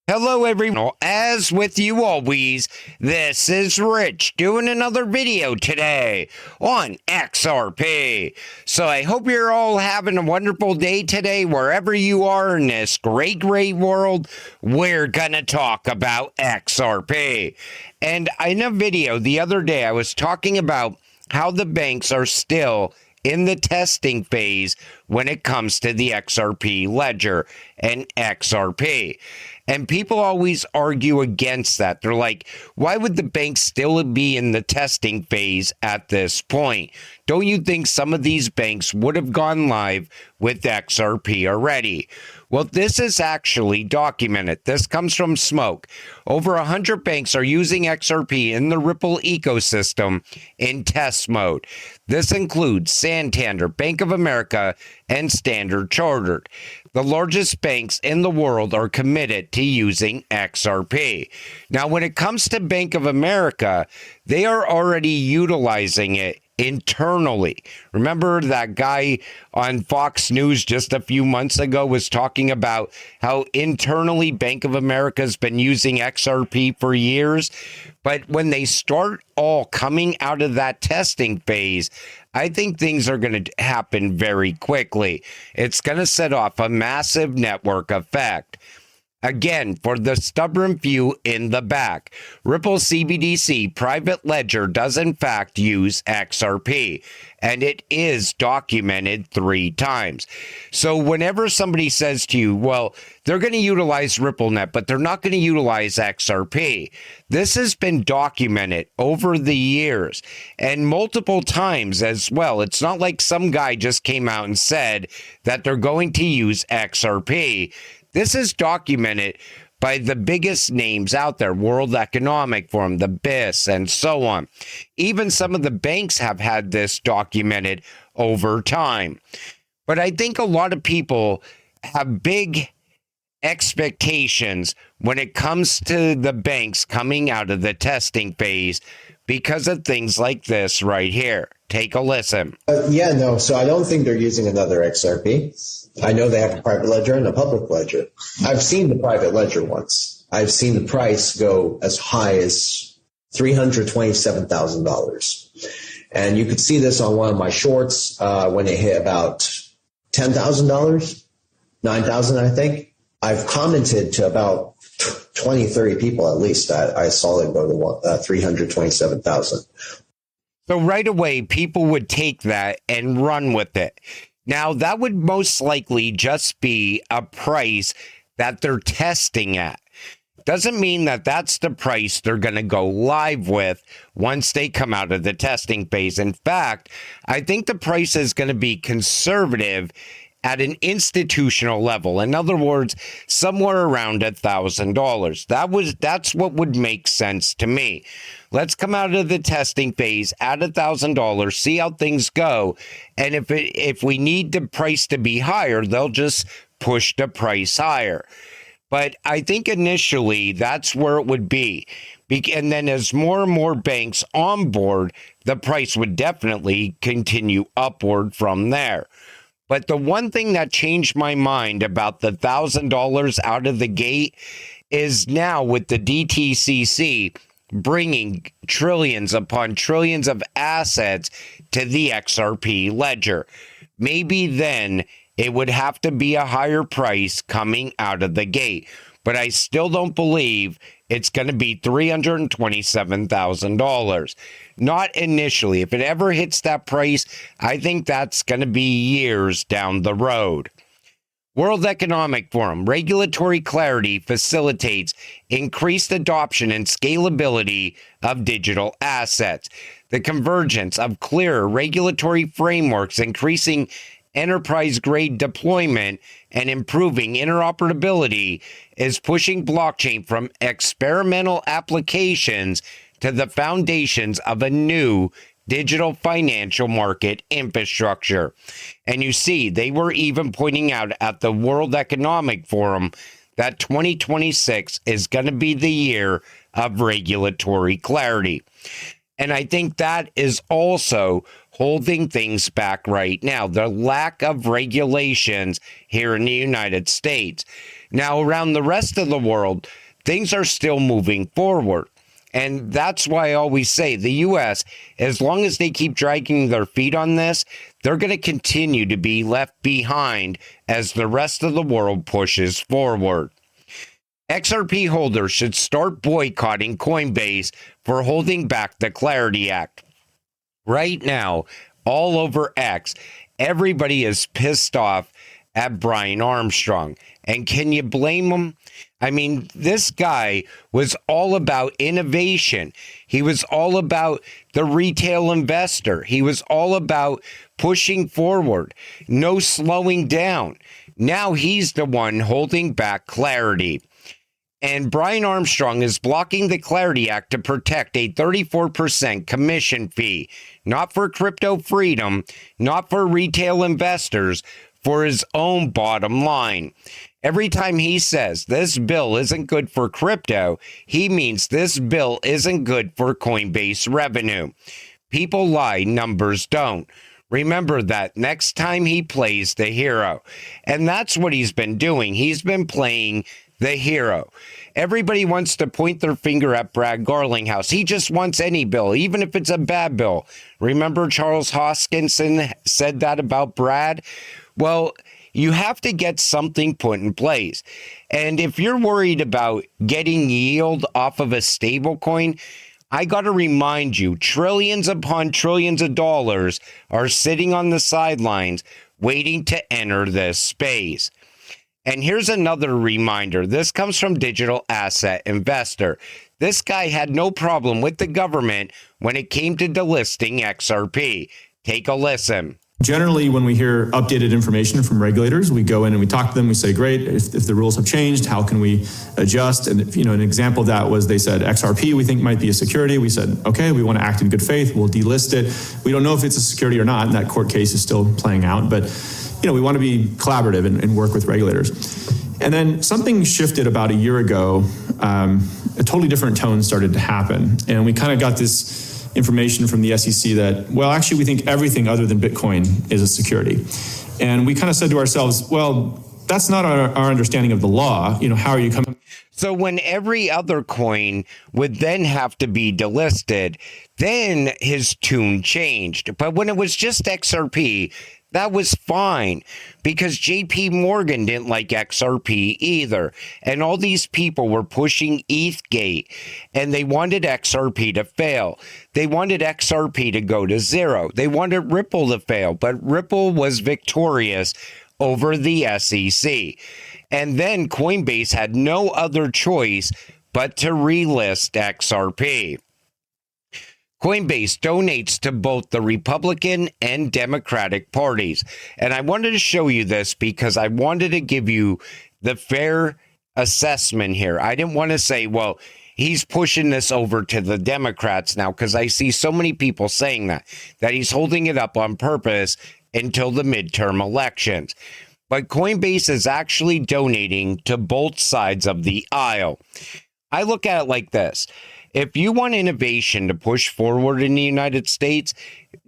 Hello everyone, as with you always, this is Rich doing another video today on XRP. So I hope you're all having a wonderful day today wherever you are in this great world. We're gonna talk about XRP. And in a video the other day I was talking about how the banks are still in the testing phase when it comes to the XRP ledger and XRP. And people always argue against that. They're like, why would the bank still be in the testing phase at this point? Don't you think some of these banks would have gone live with XRP already? Well, this is actually documented. This comes from Smoke. Over 100 banks are using XRP in the Ripple ecosystem in test mode. This includes Santander, Bank of America, and Standard Chartered. The largest banks in the world are committed to using XRP. Now, when it comes to Bank of America, they are already utilizing it internally. Remember that guy on Fox News just a few months ago was talking about how internally Bank of America has been using XRP for years? But when they start all coming out of that testing phase, I think things are going to happen very quickly. It's going to set off a massive network effect. Again, for the stubborn few in the back, Ripple CBDC private ledger does in fact use XRP, and it is documented 3 times. So whenever somebody says to you, well, they're going to utilize RippleNet, but they're not going to utilize XRP, this has been documented over the years and multiple times as well. It's not like some guy just came out and said that they're going to use XRP. This is documented by the biggest names out there, World Economic Forum, the BIS, and so on. Even some of the banks have had this documented over time. But I think a lot of people have big expectations when it comes to the banks coming out of the testing phase because of things like this right here. Take a listen. So I don't think they're using another XRP. I know they have a private ledger and a public ledger. I've seen the private ledger once. I've seen the price go as high as $327,000. And you could see this on one of my shorts when it hit about $10,000, $9,000, I think. I've commented to about 20, 30 people at least that I saw it go to 327,000. So right away, people would take that and run with it. Now, that would most likely just be a price that they're testing at. Doesn't mean that that's the price they're going to go live with once they come out of the testing phase. In fact, I think the price is going to be conservative at an institutional level. In other words, somewhere around $1,000. That's what would make sense to me. Let's come out of the testing phase at $1,000, see how things go, and if we need the price to be higher, they'll just push the price higher. But I think initially that's where it would be. And then as more and more banks on board, the price would definitely continue upward from there. But the one thing that changed my mind about the $1,000 out of the gate is now with the DTCC bringing trillions upon trillions of assets to the XRP ledger. Maybe then it would have to be a higher price coming out of the gate. But I still don't believe it's going to be $327,000. Not initially. If it ever hits that price, I think that's going to be years down the road. World Economic Forum, regulatory clarity facilitates increased adoption and scalability of digital assets. The convergence of clearer regulatory frameworks, increasing enterprise-grade deployment, and improving interoperability is pushing blockchain from experimental applications to the foundations of a new digital financial market infrastructure. And you see, they were even pointing out at the World Economic Forum that 2026 is going to be the year of regulatory clarity. And I think that is also holding things back right now, the lack of regulations here in the United States. Now, around the rest of the world, things are still moving forward. And that's why I always say the U.S., as long as they keep dragging their feet on this, they're going to continue to be left behind as the rest of the world pushes forward. XRP holders should start boycotting Coinbase for holding back the Clarity Act. Right now, all over X, everybody is pissed off at Brian Armstrong. And can you blame him? I mean, this guy was all about innovation. He was all about the retail investor. He was all about pushing forward, no slowing down. Now he's the one holding back Clarity. And Brian Armstrong is blocking the Clarity Act to protect a 34% commission fee, not for crypto freedom, not for retail investors, for his own bottom line. Every time he says this bill isn't good for crypto, he means this bill isn't good for Coinbase revenue. People lie, numbers don't. Remember that next time he plays the hero. And that's what he's been doing. He's been playing the hero. Everybody wants to point their finger at Brad Garlinghouse. He just wants any bill, even if it's a bad bill. Remember Charles Hoskinson said that about Brad? Well, you have to get something put in place. And if you're worried about getting yield off of a stable coin, I got to remind you, trillions upon trillions of dollars are sitting on the sidelines waiting to enter this space. And here's another reminder. This comes from Digital Asset Investor. This guy had no problem with the government when it came to delisting XRP. Take a listen. Generally, when we hear updated information from regulators, we go in and we talk to them. We say, great, if the rules have changed, how can we adjust? And an example of that was they said XRP we think might be a security. We said, okay, we want to act in good faith. We'll delist it. We don't know if it's a security or not, and that court case is still playing out. But we want to be collaborative and work with regulators. And then something shifted about a year ago. A totally different tone started to happen, and we kind of got this information from the SEC that, well, actually, we think everything other than Bitcoin is a security. And we kind of said to ourselves, well, that's not our understanding of the law. How are you coming? So when every other coin would then have to be delisted, then his tune changed. But when it was just XRP, that was fine because JP Morgan didn't like XRP either. And all these people were pushing ETHgate and they wanted XRP to fail. They wanted XRP to go to zero. They wanted Ripple to fail, but Ripple was victorious over the SEC. And then Coinbase had no other choice but to relist XRP. Coinbase donates to both the Republican and Democratic parties. And I wanted to show you this because I wanted to give you the fair assessment here. I didn't want to say, well, he's pushing this over to the Democrats now, because I see so many people saying that he's holding it up on purpose until the midterm elections. But Coinbase is actually donating to both sides of the aisle. I look at it like this. If you want innovation to push forward in the United States,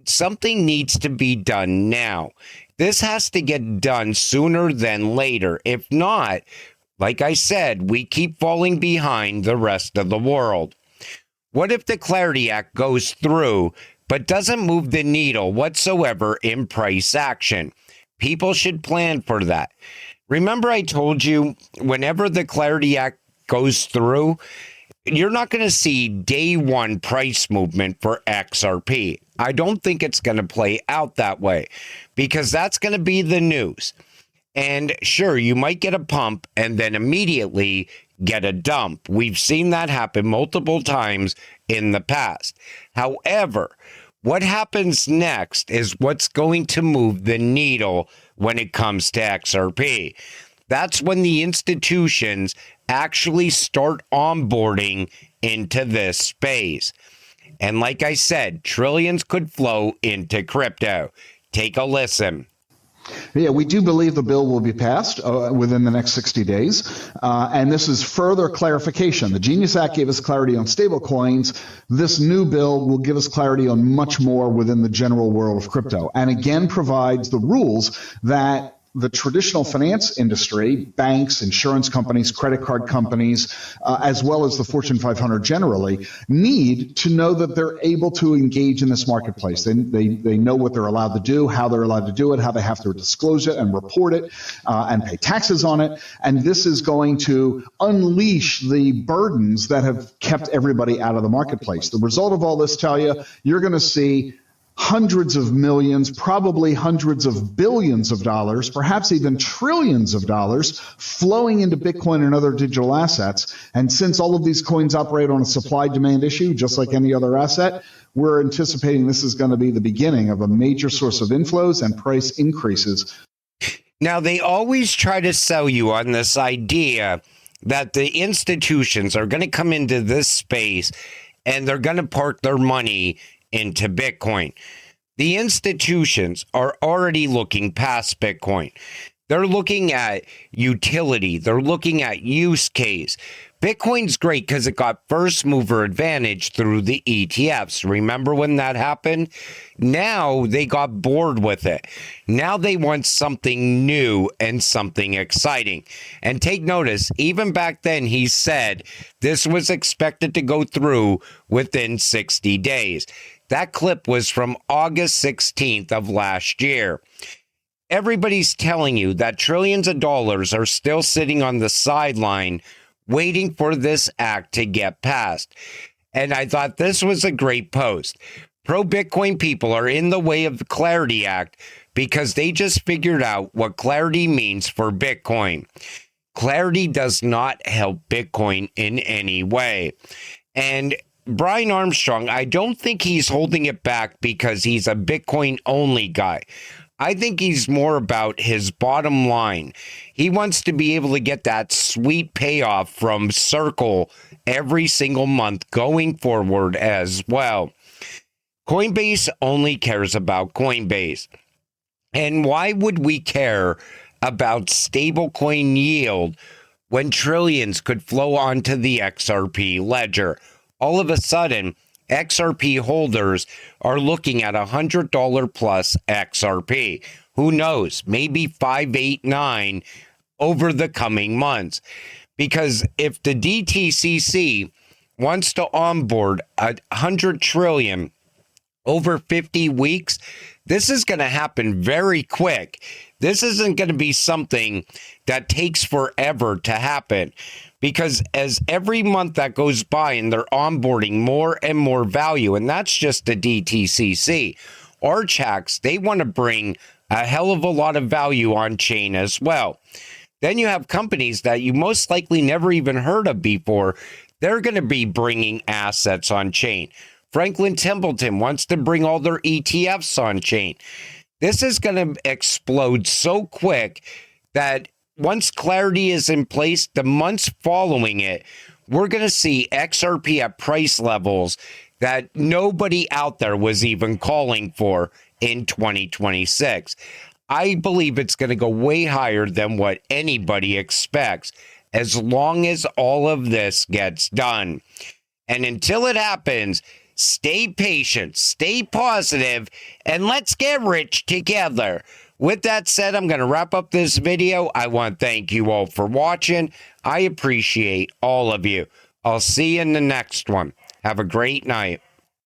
something needs to be done now. This has to get done sooner than later. If not, like I said, we keep falling behind the rest of the world. What if the Clarity Act goes through but doesn't move the needle whatsoever in price action? People should plan for that. Remember I told you, whenever the Clarity Act goes through, you're not going to see day one price movement for XRP. I don't think it's going to play out that way because that's going to be the news. And sure, you might get a pump and then immediately get a dump. We've seen that happen multiple times in the past. However, what happens next is what's going to move the needle when it comes to XRP. That's when the institutions actually start onboarding into this space. And like I said, trillions could flow into crypto. Take a listen. Yeah, we do believe the bill will be passed within the next 60 days. And this is further clarification. The Genius Act gave us clarity on stablecoins. This new bill will give us clarity on much more within the general world of crypto. And again, provides the rules that the traditional finance industry, banks, insurance companies, credit card companies, as well as the Fortune 500 generally, need to know that they're able to engage in this marketplace. They know what they're allowed to do, how they're allowed to do it, how they have to disclose it and report it, and pay taxes on it. And this is going to unleash the burdens that have kept everybody out of the marketplace. The result of all this, Talia, you're going to see hundreds of millions, probably hundreds of billions of dollars, perhaps even trillions of dollars flowing into Bitcoin and other digital assets. And since all of these coins operate on a supply-demand issue, just like any other asset, we're anticipating this is going to be the beginning of a major source of inflows and price increases. Now, they always try to sell you on this idea that the institutions are going to come into this space and they're going to park their money into Bitcoin. The institutions are already looking past Bitcoin. They're looking at utility. They're looking at use case. Bitcoin's great because it got first mover advantage through the ETFs. Remember when that happened? Now they got bored with it. Now they want something new and something exciting. And take notice, even back then he said this was expected to go through within 60 days. That clip was from August 16th of last year. Everybody's telling you that trillions of dollars are still sitting on the sideline waiting for this act to get passed. And I thought this was a great post. Pro-Bitcoin people are in the way of the Clarity Act because they just figured out what clarity means for Bitcoin. Clarity does not help Bitcoin in any way. And Brian Armstrong, I don't think he's holding it back because he's a Bitcoin only guy. I think he's more about his bottom line. He wants to be able to get that sweet payoff from Circle every single month going forward as well. Coinbase only cares about Coinbase. And why would we care about stablecoin yield when trillions could flow onto the XRP ledger? All of a sudden, XRP holders are looking at $100 plus XRP. Who knows? Maybe 589 over the coming months. Because if the DTCC wants to onboard 100 trillion over 50 weeks, this is going to happen very quick. This isn't going to be something that takes forever to happen. Because as every month that goes by and they're onboarding more and more value, and that's just the DTCC, Archax, they want to bring a hell of a lot of value on chain as well. Then you have companies that you most likely never even heard of before. They're going to be bringing assets on chain. Franklin Templeton wants to bring all their ETFs on chain. This is going to explode so quick that once clarity is in place, the months following it, we're going to see XRP at price levels that nobody out there was even calling for in 2026. I believe it's going to go way higher than what anybody expects as long as all of this gets done. And until it happens, stay patient, stay positive, and let's get rich together. With that said, I'm going to wrap up this video. I want to thank you all for watching. I appreciate all of you. I'll see you in the next one. Have a great night.